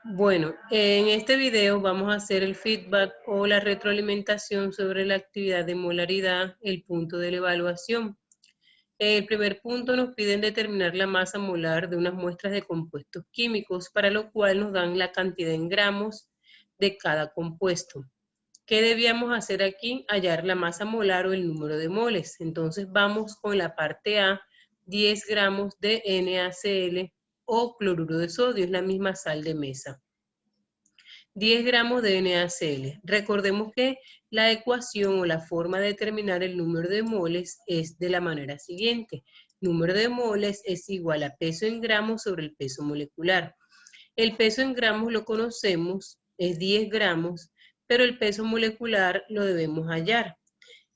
Bueno, en este video vamos a hacer el feedback o la retroalimentación sobre la actividad de molaridad, el punto de la evaluación. El primer punto nos piden determinar la masa molar de unas muestras de compuestos químicos, para lo cual nos dan la cantidad en gramos de cada compuesto. ¿Qué debíamos hacer aquí? Hallar la masa molar o el número de moles. Entonces vamos con la parte A, 10 gramos de NaCl o cloruro de sodio, es la misma sal de mesa. 10 gramos de NaCl. Recordemos que la ecuación o la forma de determinar el número de moles es de la manera siguiente. Número de moles es igual a peso en gramos sobre el peso molecular. El peso en gramos lo conocemos, es 10 gramos, pero el peso molecular lo debemos hallar.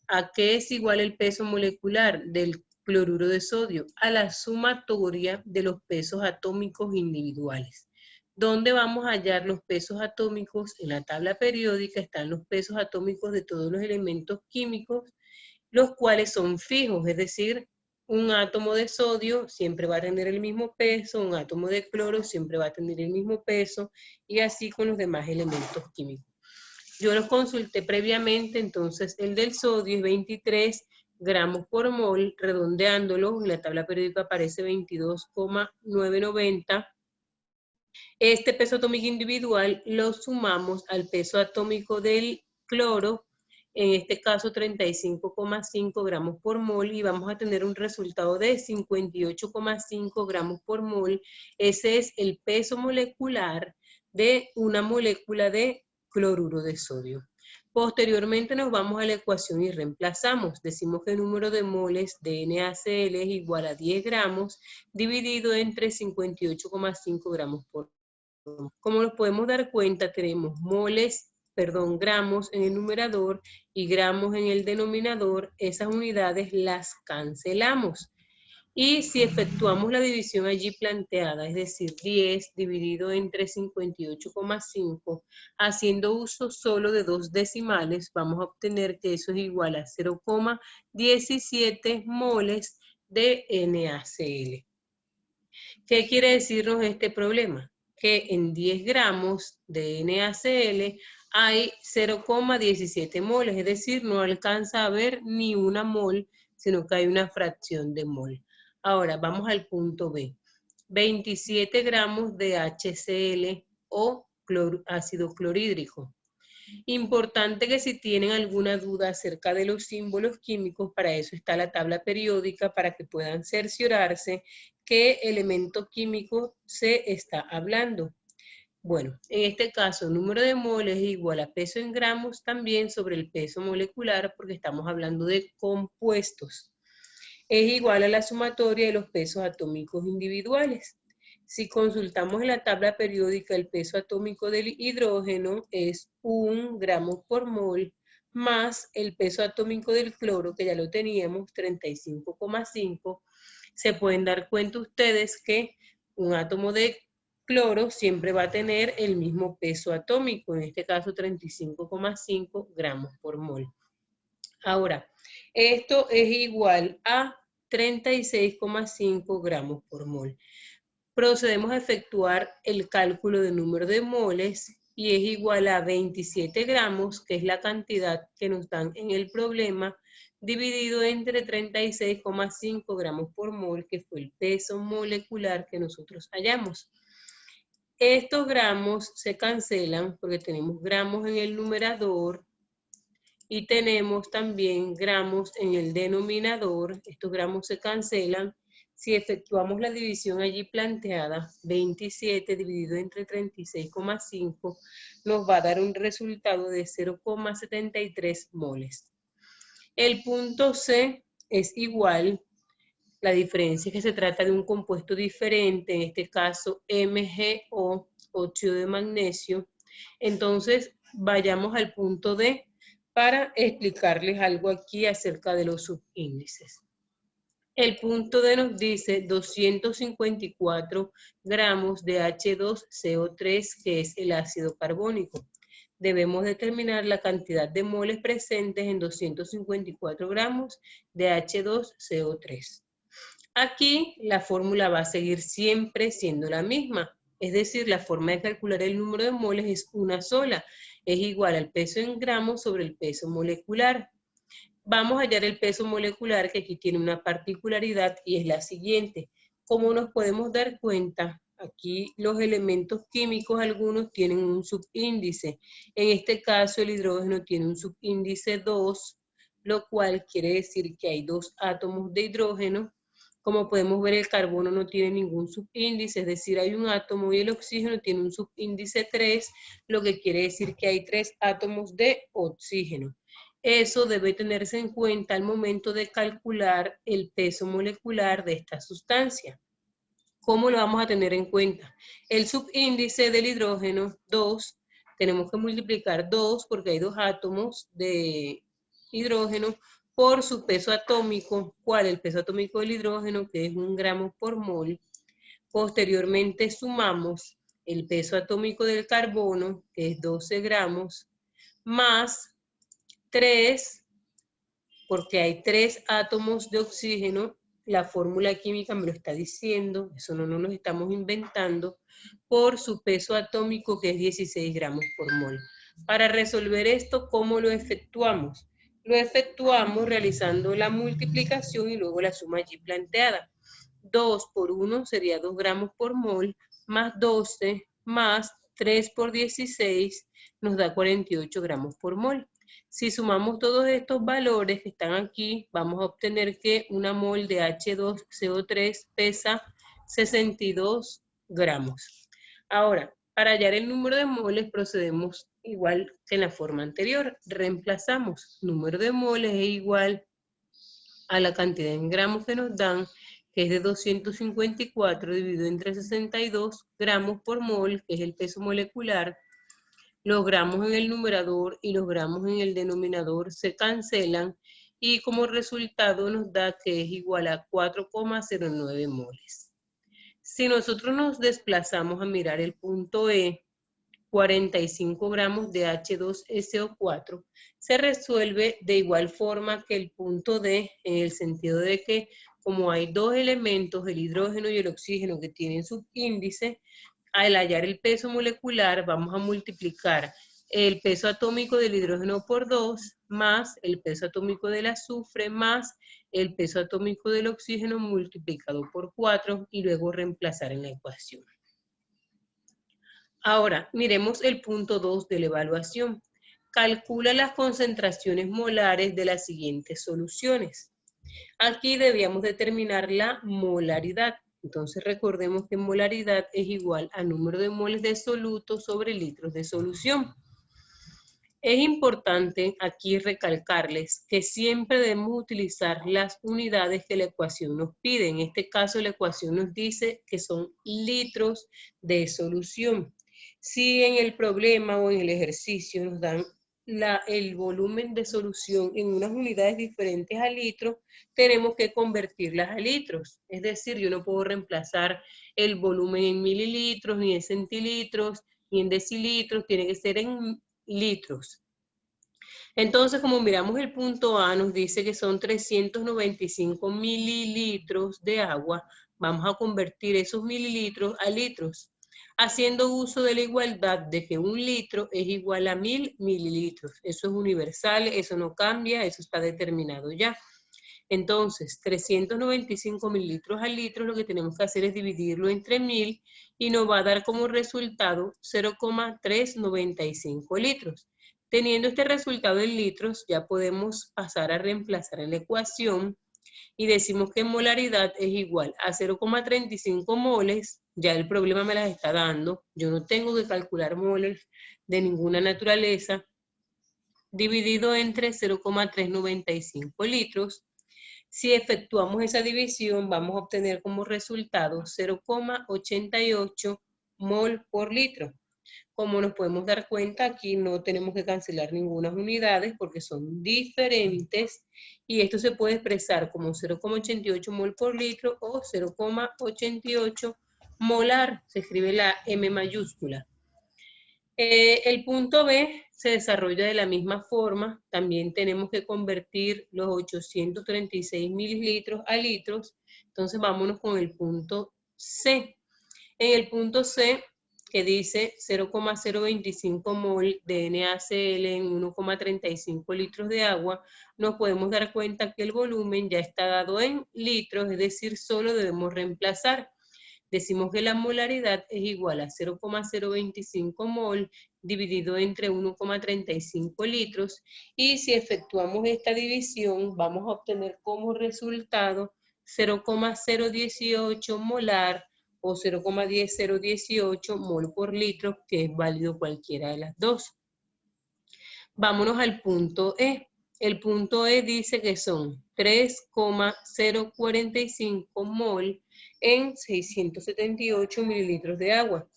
¿A qué es igual el peso molecular del cloruro de sodio? A la sumatoria de los pesos atómicos individuales. ¿Dónde vamos a hallar los pesos atómicos? En la tabla periódica están los pesos atómicos de todos los elementos químicos, los cuales son fijos, es decir, un átomo de sodio siempre va a tener el mismo peso, un átomo de cloro siempre va a tener el mismo peso, y así con los demás elementos químicos. Yo los consulté previamente, entonces el del sodio es 23 gramos por mol, redondeándolo, en la tabla periódica aparece 22,990. Este peso atómico individual lo sumamos al peso atómico del cloro, en este caso 35,5 gramos por mol, y vamos a tener un resultado de 58,5 gramos por mol. Ese es el peso molecular de una molécula de cloruro de sodio. Posteriormente nos vamos a la ecuación y reemplazamos. Decimos que el número de moles de NaCl es igual a 10 gramos dividido entre 58,5 gramos por mol. Como nos podemos dar cuenta, tenemos gramos en el numerador y gramos en el denominador. Esas unidades las cancelamos. Y si efectuamos la división allí planteada, es decir, 10 dividido entre 58,5, haciendo uso solo de dos decimales, vamos a obtener que eso es igual a 0,17 moles de NaCl. ¿Qué quiere decirnos este problema? Que en 10 gramos de NaCl hay 0,17 moles, es decir, no alcanza a haber ni una mol, sino que hay una fracción de mol. Ahora, vamos al punto B. 27 gramos de HCl o ácido clorhídrico. Importante que si tienen alguna duda acerca de los símbolos químicos, para eso está la tabla periódica, para que puedan cerciorarse qué elemento químico se está hablando. Bueno, en este caso, el número de moles es igual a peso en gramos también sobre el peso molecular, porque estamos hablando de compuestos. Es igual a la sumatoria de los pesos atómicos individuales. Si consultamos en la tabla periódica, el peso atómico del hidrógeno es 1 gramo por mol, más el peso atómico del cloro, que ya lo teníamos, 35,5. Se pueden dar cuenta ustedes que un átomo de cloro siempre va a tener el mismo peso atómico, en este caso 35,5 gramos por mol. Ahora, esto es igual a 36,5 gramos por mol. Procedemos a efectuar el cálculo del número de moles y es igual a 27 gramos, que es la cantidad que nos dan en el problema, dividido entre 36,5 gramos por mol, que fue el peso molecular que nosotros hallamos. Estos gramos se cancelan porque tenemos gramos en el numerador y tenemos también gramos en el denominador. Estos gramos se cancelan. Si efectuamos la división allí planteada, 27 dividido entre 36,5, nos va a dar un resultado de 0,73 moles. El punto C es igual, la diferencia es que se trata de un compuesto diferente, en este caso MgO, óxido de magnesio. Entonces, vayamos al punto D para explicarles algo aquí acerca de los subíndices. El punto D nos dice 254 gramos de H2CO3, que es el ácido carbónico. Debemos determinar la cantidad de moles presentes en 254 gramos de H2CO3. Aquí la fórmula va a seguir siempre siendo la misma. Es decir, la forma de calcular el número de moles es una sola. Es igual al peso en gramos sobre el peso molecular. Vamos a hallar el peso molecular, que aquí tiene una particularidad y es la siguiente. Como nos podemos dar cuenta, aquí los elementos químicos algunos tienen un subíndice. En este caso el hidrógeno tiene un subíndice 2, lo cual quiere decir que hay 2 átomos de hidrógeno. Como podemos ver, el carbono no tiene ningún subíndice, es decir, hay un átomo, y el oxígeno tiene un subíndice 3, lo que quiere decir que hay 3 átomos de oxígeno. Eso debe tenerse en cuenta al momento de calcular el peso molecular de esta sustancia. ¿Cómo lo vamos a tener en cuenta? El subíndice del hidrógeno, 2, tenemos que multiplicar 2 porque hay 2 átomos de hidrógeno por su peso atómico. ¿Cuál? El peso atómico del hidrógeno, que es 1 gramo por mol. Posteriormente sumamos el peso atómico del carbono, que es 12 gramos, más 3, porque hay 3 átomos de oxígeno, la fórmula química me lo está diciendo, eso no nos lo estamos inventando, por su peso atómico, que es 16 gramos por mol. Para resolver esto, ¿cómo lo efectuamos? Lo efectuamos realizando la multiplicación y luego la suma allí planteada. 2 por 1 sería 2 gramos por mol, más 12, más 3 por 16, nos da 48 gramos por mol. Si sumamos todos estos valores que están aquí, vamos a obtener que una mol de H2CO3 pesa 62 gramos. Ahora, para hallar el número de moles procedemos igual que en la forma anterior. Reemplazamos número de moles es igual a la cantidad en gramos que nos dan, que es de 254 dividido entre 62 gramos por mol, que es el peso molecular. Los gramos en el numerador y los gramos en el denominador se cancelan y como resultado nos da que es igual a 4,09 moles. Si nosotros nos desplazamos a mirar el punto E, 45 gramos de H2SO4, se resuelve de igual forma que el punto D, en el sentido de que como hay 2 elementos, el hidrógeno y el oxígeno, que tienen subíndice, al hallar el peso molecular vamos a multiplicar el peso atómico del hidrógeno por 2, más el peso atómico del azufre, más el peso atómico del oxígeno multiplicado por 4 y luego reemplazar en la ecuación. Ahora, miremos el punto 2 de la evaluación. Calcula las concentraciones molares de las siguientes soluciones. Aquí debíamos determinar la molaridad. Entonces recordemos que molaridad es igual a número de moles de soluto sobre litros de solución. Es importante aquí recalcarles que siempre debemos utilizar las unidades que la ecuación nos pide. En este caso la ecuación nos dice que son litros de solución. Si en el problema o en el ejercicio nos dan el volumen de solución en unas unidades diferentes a litros, tenemos que convertirlas a litros. Es decir, yo no puedo reemplazar el volumen en mililitros, ni en centilitros, ni en decilitros, tiene que ser en litros. Entonces, como miramos el punto A, nos dice que son 395 mililitros de agua. Vamos a convertir esos mililitros a litros, haciendo uso de la igualdad de que 1 litro es igual a 1000 mililitros. Eso es universal, eso no cambia, eso está determinado ya. Entonces, 395 mililitros al litro, lo que tenemos que hacer es dividirlo entre 1000 y nos va a dar como resultado 0,395 litros. Teniendo este resultado en litros, ya podemos pasar a reemplazar en la ecuación y decimos que molaridad es igual a 0,35 moles. Ya el problema me las está dando. Yo no tengo que calcular moles de ninguna naturaleza. Dividido entre 0,395 litros. Si efectuamos esa división, vamos a obtener como resultado 0,88 mol por litro. Como nos podemos dar cuenta, aquí no tenemos que cancelar ninguna unidades porque son diferentes y esto se puede expresar como 0,88 mol por litro o 0,88 molar, se escribe la M mayúscula. El punto B se desarrolla de la misma forma, también tenemos que convertir los 836 mililitros a litros, entonces vámonos con el punto C. En el punto C, que dice 0,025 mol de NaCl en 1,35 litros de agua, nos podemos dar cuenta que el volumen ya está dado en litros, es decir, solo debemos reemplazar. Decimos que la molaridad es igual a 0,025 mol dividido entre 1,35 litros, y si efectuamos esta división vamos a obtener como resultado 0,018 molar o 0,10018 mol por litro, que es válido cualquiera de las dos. Vámonos al punto E. El punto E dice que son 3,045 mol en 678 mililitros de agua.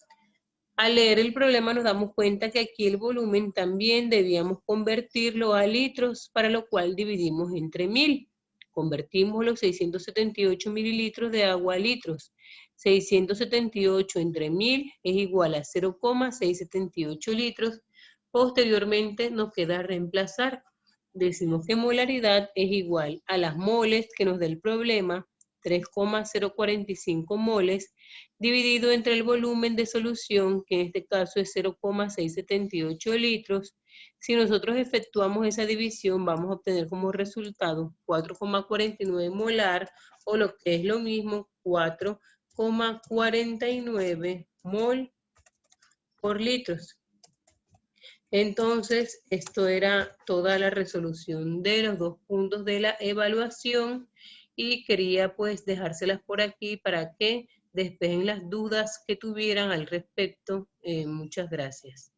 Al leer el problema nos damos cuenta que aquí el volumen también debíamos convertirlo a litros, para lo cual dividimos entre 1000. Convertimos los 678 mililitros de agua a litros. 678 entre 1000 es igual a 0,678 litros. Posteriormente nos queda reemplazar. Decimos que molaridad es igual a las moles que nos da el problema, 3,045 moles, dividido entre el volumen de solución, que en este caso es 0,678 litros. Si nosotros efectuamos esa división, vamos a obtener como resultado 4,49 molar, o lo que es lo mismo, 4,49 mol por litros. Entonces, esto era toda la resolución de los dos puntos de la evaluación, y quería pues dejárselas por aquí para que despejen las dudas que tuvieran al respecto. Muchas gracias.